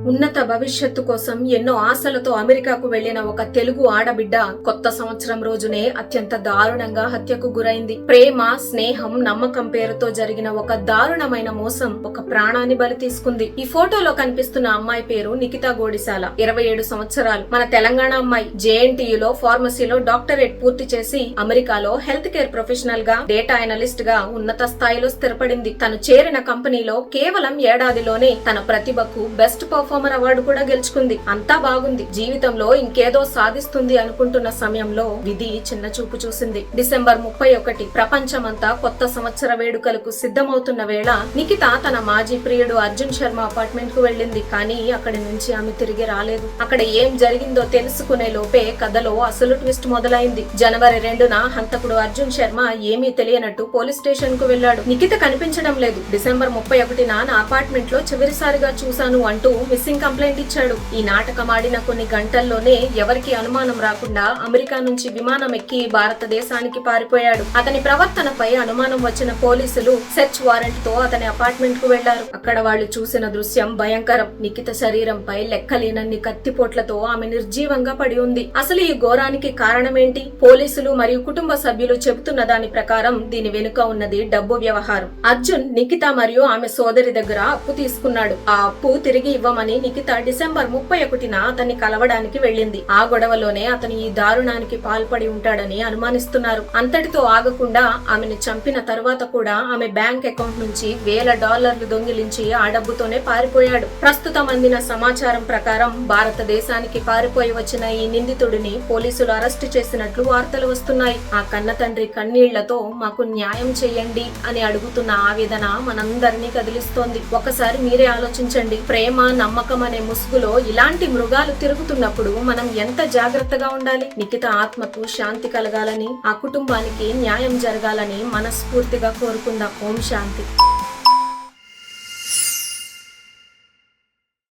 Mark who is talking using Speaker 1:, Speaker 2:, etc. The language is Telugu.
Speaker 1: ఉన్నత భవిష్యత్తు కోసం ఎన్నో ఆశలతో అమెరికాకు వెళ్లిన ఒక తెలుగు ఆడబిడ్డ కొత్త సంవత్సరం రోజునే అత్యంత దారుణంగా హత్యకు గురైంది. ప్రేమ, స్నేహం, నమ్మకం పేరుతో జరిగిన ఒక దారుణమైన మోసం ఒక ప్రాణాన్ని బలి తీసుకుంది. ఈ ఫోటోలో కనిపిస్తున్న అమ్మాయి పేరు నిఖితా గోడిసాల. 27 సంవత్సరాలు. మన తెలంగాణ అమ్మాయి. జేఎన్టీయూలో ఫార్మసీలో డాక్టరేట్ పూర్తి చేసి అమెరికాలో హెల్త్ కేర్ ప్రొఫెషనల్ గా, డేటా అనలిస్ట్ గా ఉన్నత స్థాయిలో స్థిరపడింది. తను చేరిన కంపెనీలో కేవలం ఏడాదిలోనే తన ప్రతిభకు బెస్ట్ పర్ఫార్మర్ అవార్డు కూడా గెలుచుకుంది. అంతా బాగుంది. జీవితంలో ఇంకేదో సాధిస్తుంది అనుకుంటున్న సమయంలో విధి చిన్న చూపు చూసింది. డిసెంబర్ 31 ప్రపంచమంతా కొత్త సంవత్సర వేడుకలకు సిద్ధమవుతున్న వేళ నిఖిత తన మాజీ ప్రియుడు అర్జున్ శర్మ అపార్ట్మెంట్ కు వెళ్ళింది. కానీ అక్కడి నుంచి ఆమె తిరిగి రాలేదు. అక్కడ ఏం జరిగిందో తెలుసుకునే లోపే కథలో అసలు ట్విస్ట్ మొదలైంది. జనవరి 2న హంతకుడు అర్జున్ శర్మ ఏమీ తెలియనట్టు పోలీస్ స్టేషన్ కు వెళ్లాడు. నిఖిత కనిపించడం లేదు. డిసెంబర్ 31న నా అపార్ట్మెంట్ లో చివరిసారిగా చూశాను అంటూ మిస్సింగ్ కంప్లైంట్ ఇచ్చాడు. ఈ నాటకం ఆడిన కొన్ని గంటల్లోనే ఎవరికి అనుమానం రాకుండా అమెరికా నుంచి విమానం ఎక్కి భారతదేశానికి పారిపోయాడు. అతని ప్రవర్తనపై అనుమానం వచ్చిన పోలీసులు సెర్చ్ వారెంట్ తో అతని అపార్ట్మెంట్ కు వెళ్లారు. అక్కడ వాళ్ళు చూసిన దృశ్యం భయంకరం. నిఖిత శరీరంపై లెక్కలేనన్ని కత్తిపోట్లతో ఆమె నిర్జీవంగా పడి ఉంది. అసలు ఈ ఘోరానికి కారణమేంటి? పోలీసులు మరియు కుటుంబ సభ్యులు చెబుతున్న దాని ప్రకారం దీని వెనుక ఉన్నది డబ్బు వ్యవహారం. అర్జున్ నిఖిత మరియు ఆమె సోదరి దగ్గర అప్పు తీసుకున్నాడు. ఆ అప్పు తిరిగి ఇవ్వమని నిఖిత డిసెంబర్ 31న అతన్ని కలవడానికి వెళ్ళింది. ఆ గొడవలోనే అతను ఈ దారుణానికి పాల్పడి ఉంటాడని అనుమానిస్తున్నారు. అంతటితో ఆగకుండా ఆమెను చంపిన తరువాత కూడా ఆమె బ్యాంక్ అకౌంట్ నుంచి $1000 దొంగిలించి ఆ డబ్బుతోనే పారిపోయాడు. ప్రస్తుతం అందిన సమాచారం ప్రకారం భారతదేశానికి పారిపోయి వచ్చిన ఈ నిందితుడిని పోలీసులు అరెస్టు చేసినట్లు వార్తలు వస్తున్నాయి. ఆ కన్న తండ్రి కన్నీళ్లతో మాకు న్యాయం చేయండి అని అడుగుతున్న ఆవేదన మనందరినీ కదిలిస్తోంది. ఒకసారి మీరే ఆలోచించండి. ప్రేమ, నమ్మకం అనే ముసుగులో ఇలాంటి మృగాలు తిరుగుతున్నప్పుడు మనం ఎంత జాగ్రత్తగా ఉండాలి? నిఖిత ఆత్మకు శాంతి కలగాలని, ఆ కుటుంబానికి న్యాయం జరగాలని మనస్ఫూర్తిగా కోరుకుందాం. ఓం శాంతి.